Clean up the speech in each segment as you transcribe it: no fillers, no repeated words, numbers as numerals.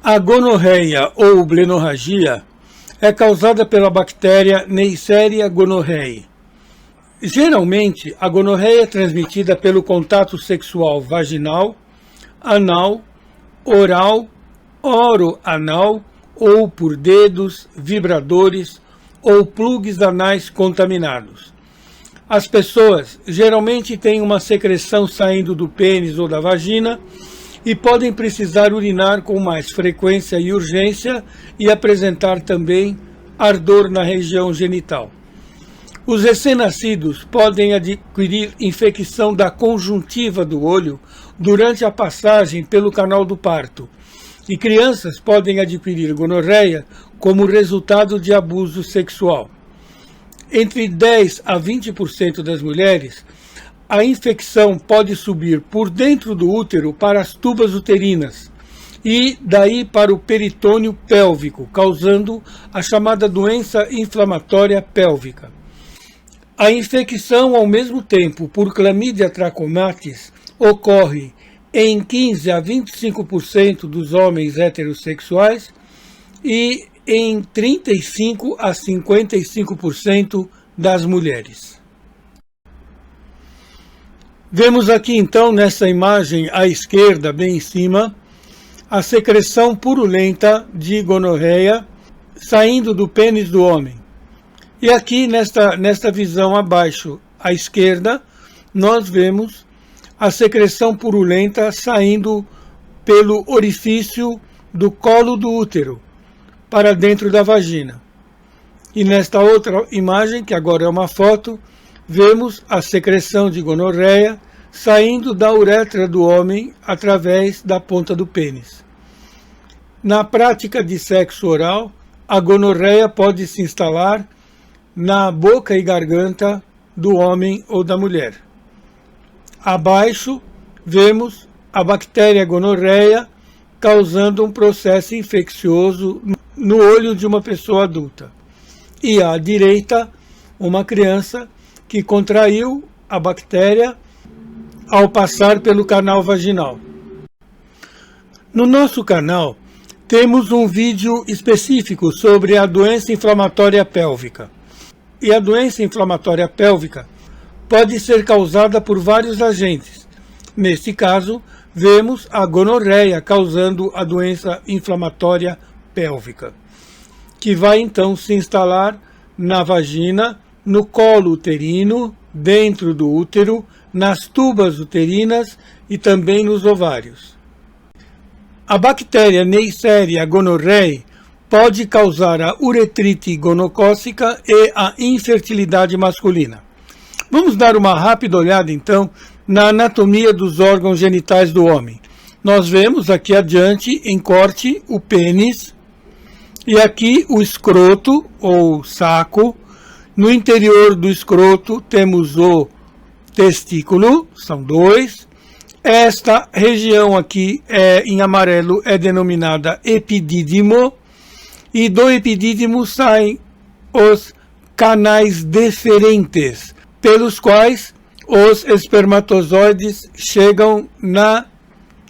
A gonorreia ou blenorragia é causada pela bactéria Neisseria gonorrhoeae. Geralmente, a gonorreia é transmitida pelo contato sexual vaginal, anal, oral, oroanal ou por dedos, vibradores ou plugs anais contaminados. As pessoas geralmente têm uma secreção saindo do pênis ou da vagina e podem precisar urinar com mais frequência e urgência e apresentar também ardor na região genital. Os recém-nascidos podem adquirir infecção da conjuntiva do olho durante a passagem pelo canal do parto, e crianças podem adquirir gonorreia como resultado de abuso sexual. Entre 10 a 20% das mulheres, a infecção pode subir por dentro do útero para as tubas uterinas e daí para o peritônio pélvico, causando a chamada doença inflamatória pélvica. A infecção, ao mesmo tempo, por Chlamydia trachomatis, ocorre em 15 a 25% dos homens heterossexuais e em 35 a 55% das mulheres. Vemos aqui então nessa imagem à esquerda, bem em cima, a secreção purulenta de gonorreia saindo do pênis do homem. E aqui nesta visão abaixo à esquerda, nós vemos a secreção purulenta saindo pelo orifício do colo do útero para dentro da vagina. E nesta outra imagem, que agora é uma foto, vemos a secreção de gonorreia saindo da uretra do homem através da ponta do pênis. Na prática de sexo oral, a gonorreia pode se instalar na boca e garganta do homem ou da mulher. Abaixo, vemos a bactéria gonorreia causando um processo infeccioso no olho de uma pessoa adulta. E à direita, uma criança que contraiu a bactéria ao passar pelo canal vaginal. No nosso canal, temos um vídeo específico sobre a doença inflamatória pélvica. E a doença inflamatória pélvica pode ser causada por vários agentes. Neste caso, vemos a gonorreia causando a doença inflamatória pélvica, que vai então se instalar na vagina, no colo uterino, dentro do útero, nas tubas uterinas e também nos ovários. A bactéria Neisseria gonorrhoeae pode causar a uretrite gonocócica e a infertilidade masculina. Vamos dar uma rápida olhada então na anatomia dos órgãos genitais do homem. Nós vemos aqui adiante, em corte, o pênis e aqui o escroto ou saco. No interior do escroto temos o testículo, são dois. Esta região aqui em amarelo é denominada epidídimo, e do epidídimo saem os canais deferentes, pelos quais os espermatozoides chegam na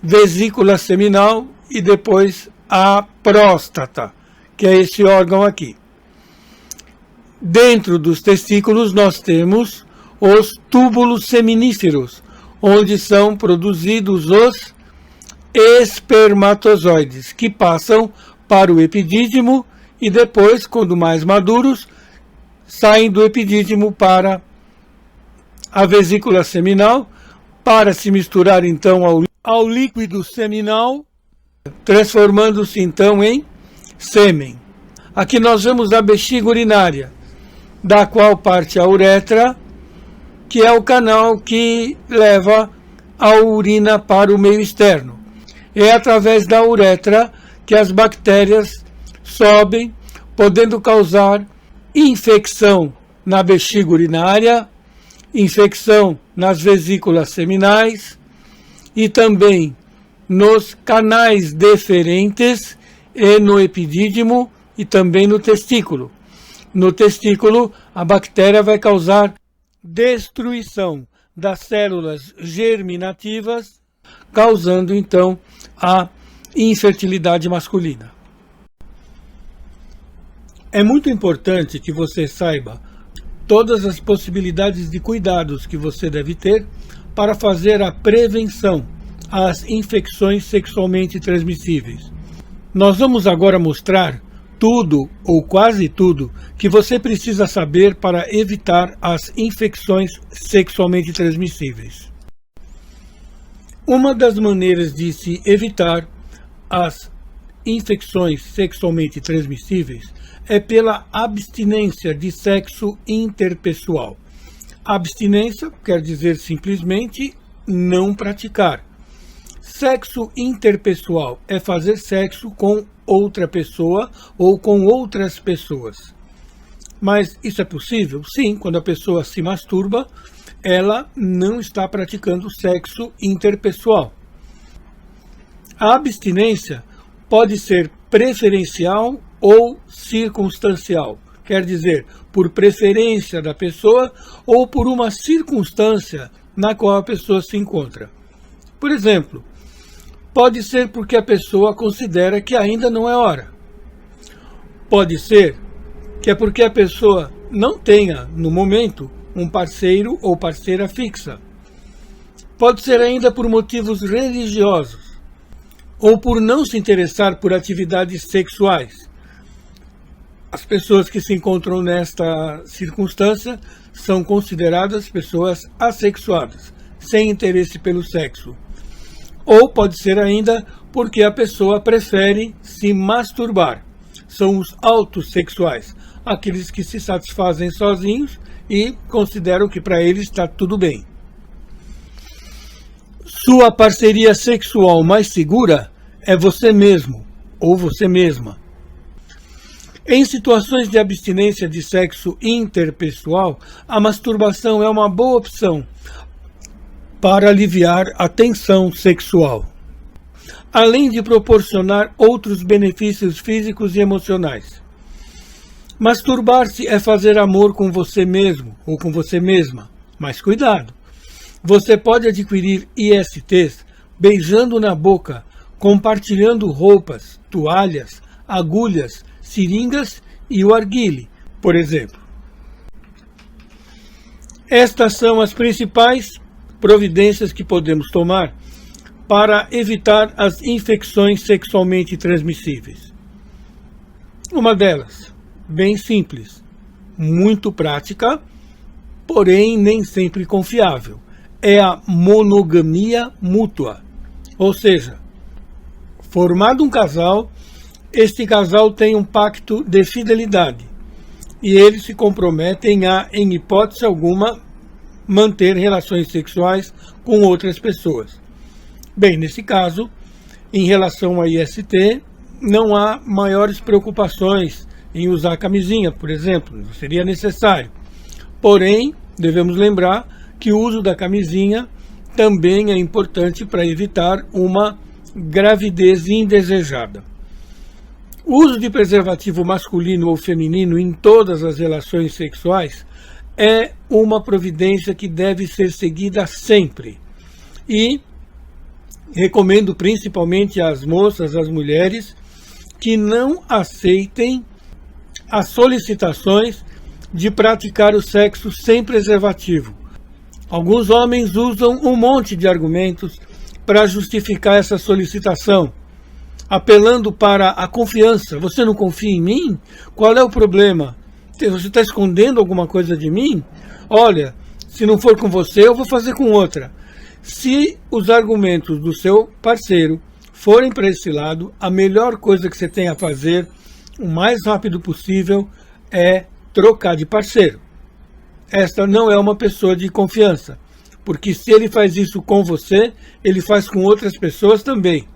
vesícula seminal e depois à próstata, que é esse órgão aqui. Dentro dos testículos nós temos os túbulos seminíferos, onde são produzidos os espermatozoides, que passam para o epidídimo e depois, quando mais maduros, saem do epidídimo para a vesícula seminal, para se misturar então ao líquido seminal, transformando-se então em sêmen. Aqui nós vemos a bexiga urinária, da qual parte a uretra, que é o canal que leva a urina para o meio externo. É através da uretra que as bactérias sobem, podendo causar infecção na bexiga urinária, infecção nas vesículas seminais e também nos canais deferentes e no epidídimo e também no testículo. No testículo, a bactéria vai causar destruição das células germinativas, causando então a e infertilidade masculina. É muito importante que você saiba todas as possibilidades de cuidados que você deve ter para fazer a prevenção às infecções sexualmente transmissíveis. Nós vamos agora mostrar tudo ou quase tudo que você precisa saber para evitar as infecções sexualmente transmissíveis. Uma das maneiras de se evitar as infecções sexualmente transmissíveis é pela abstinência de sexo interpessoal. Abstinência quer dizer simplesmente não praticar. Sexo interpessoal é fazer sexo com outra pessoa ou com outras pessoas. Mas isso é possível? Sim, quando a pessoa se masturba, ela não está praticando sexo interpessoal. A abstinência pode ser preferencial ou circunstancial, quer dizer, por preferência da pessoa ou por uma circunstância na qual a pessoa se encontra. Por exemplo, pode ser porque a pessoa considera que ainda não é hora. Pode ser que é porque a pessoa não tenha, no momento, um parceiro ou parceira fixa. Pode ser ainda por motivos religiosos ou por não se interessar por atividades sexuais. As pessoas que se encontram nesta circunstância são consideradas pessoas assexuadas, sem interesse pelo sexo. Ou pode ser ainda porque a pessoa prefere se masturbar. São os autossexuais, aqueles que se satisfazem sozinhos e consideram que para eles está tudo bem. Sua parceria sexual mais segura é você mesmo ou você mesma. Em situações de abstinência de sexo interpessoal, a masturbação é uma boa opção para aliviar a tensão sexual, além de proporcionar outros benefícios físicos e emocionais. Masturbar-se é fazer amor com você mesmo ou com você mesma, mas cuidado! Você pode adquirir ISTs beijando na boca, compartilhando roupas, toalhas, agulhas, seringas e o arguile, por exemplo. Estas são as principais providências que podemos tomar para evitar as infecções sexualmente transmissíveis. Uma delas, bem simples, muito prática, porém nem sempre confiável, é a monogamia mútua. Ou seja, formado um casal, este casal tem um pacto de fidelidade e eles se comprometem a, em hipótese alguma, manter relações sexuais com outras pessoas. Bem, nesse caso, em relação a IST, não há maiores preocupações em usar camisinha, por exemplo, não seria necessário. Porém, devemos lembrar que o uso da camisinha também é importante para evitar uma gravidez indesejada. O uso de preservativo masculino ou feminino em todas as relações sexuais é uma providência que deve ser seguida sempre. E recomendo principalmente às moças, às mulheres, que não aceitem as solicitações de praticar o sexo sem preservativo. Alguns homens usam um monte de argumentos para justificar essa solicitação, apelando para a confiança. Você não confia em mim? Qual é o problema? Você está escondendo alguma coisa de mim? Olha, se não for com você, eu vou fazer com outra. Se os argumentos do seu parceiro forem para esse lado, a melhor coisa que você tem a fazer, o mais rápido possível, é trocar de parceiro. Esta não é uma pessoa de confiança, porque se ele faz isso com você, ele faz com outras pessoas também.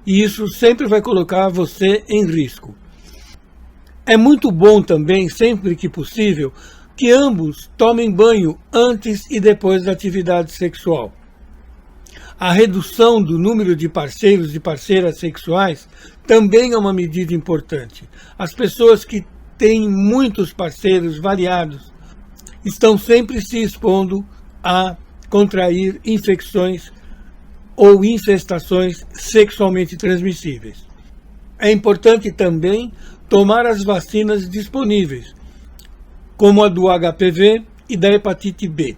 E isso sempre vai colocar você em risco. É muito bom também, sempre que possível, que ambos tomem banho antes e depois da atividade sexual. A redução do número de parceiros e parceiras sexuais também é uma medida importante. As pessoas que têm muitos parceiros variados estão sempre se expondo a contrair infecções ou infestações sexualmente transmissíveis. É importante também tomar as vacinas disponíveis, como a do HPV e da hepatite B.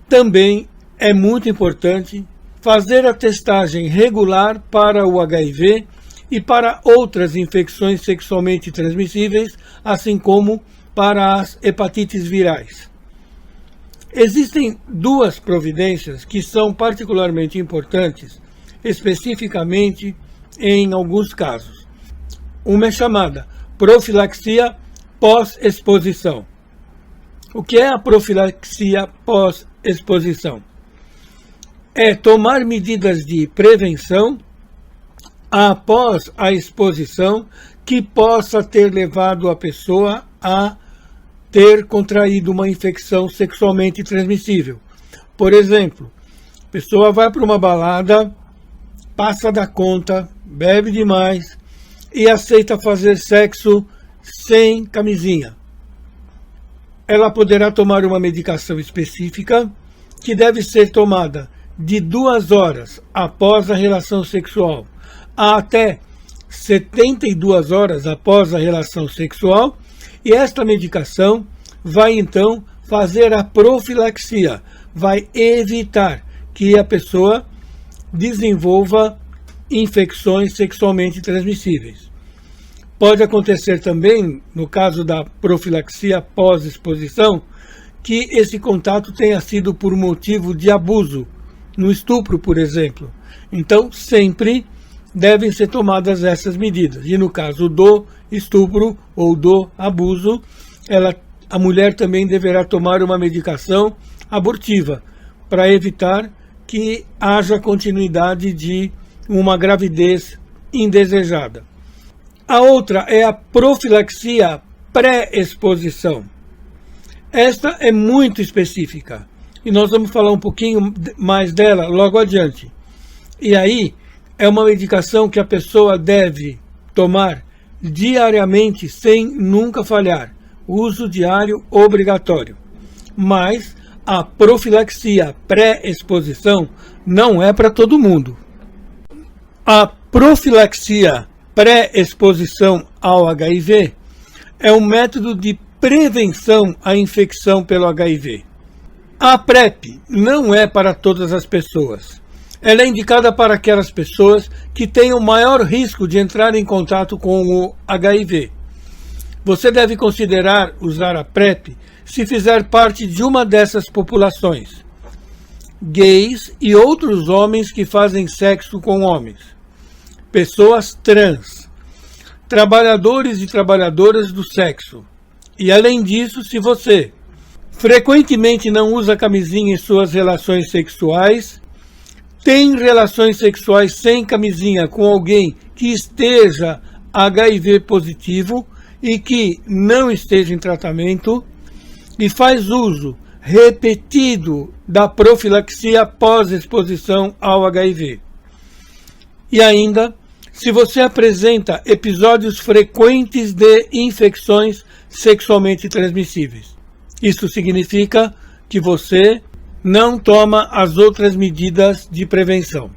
Também é muito importante fazer a testagem regular para o HIV e para outras infecções sexualmente transmissíveis, assim como para as hepatites virais. Existem duas providências que são particularmente importantes, especificamente em alguns casos. Uma é chamada profilaxia pós-exposição. O que é a profilaxia pós-exposição? É tomar medidas de prevenção após a exposição que possa ter levado a pessoa a ter contraído uma infecção sexualmente transmissível. Por exemplo, a pessoa vai para uma balada, passa da conta, bebe demais e aceita fazer sexo sem camisinha. Ela poderá tomar uma medicação específica que deve ser tomada de 2 horas após a relação sexual a até 72 horas após a relação sexual, e esta medicação vai então fazer a profilaxia, vai evitar que a pessoa desenvolva infecções sexualmente transmissíveis. Pode acontecer também, no caso da profilaxia pós-exposição, que esse contato tenha sido por motivo de abuso, no estupro, por exemplo. Então, sempre devem ser tomadas essas medidas. E no caso do estupro ou do abuso, a mulher também deverá tomar uma medicação abortiva para evitar que haja continuidade de uma gravidez indesejada. A outra é a profilaxia pré-exposição. Esta é muito específica e nós vamos falar um pouquinho mais dela logo adiante. E aí é uma medicação que a pessoa deve tomar diariamente sem nunca falhar. Uso diário obrigatório. Mas a profilaxia pré-exposição não é para todo mundo. A profilaxia pré-exposição ao HIV é um método de prevenção à infecção pelo HIV. A PrEP não é para todas as pessoas. Ela é indicada para aquelas pessoas que têm o maior risco de entrar em contato com o HIV. Você deve considerar usar a PrEP se fizer parte de uma dessas populações: gays e outros homens que fazem sexo com homens, pessoas trans, trabalhadores e trabalhadoras do sexo. E além disso, se você frequentemente não usa camisinha em suas relações sexuais, tem relações sexuais sem camisinha com alguém que esteja HIV positivo e que não esteja em tratamento, e faz uso repetido da profilaxia pós-exposição ao HIV. E ainda, se você apresenta episódios frequentes de infecções sexualmente transmissíveis. Isso significa que você não toma as outras medidas de prevenção.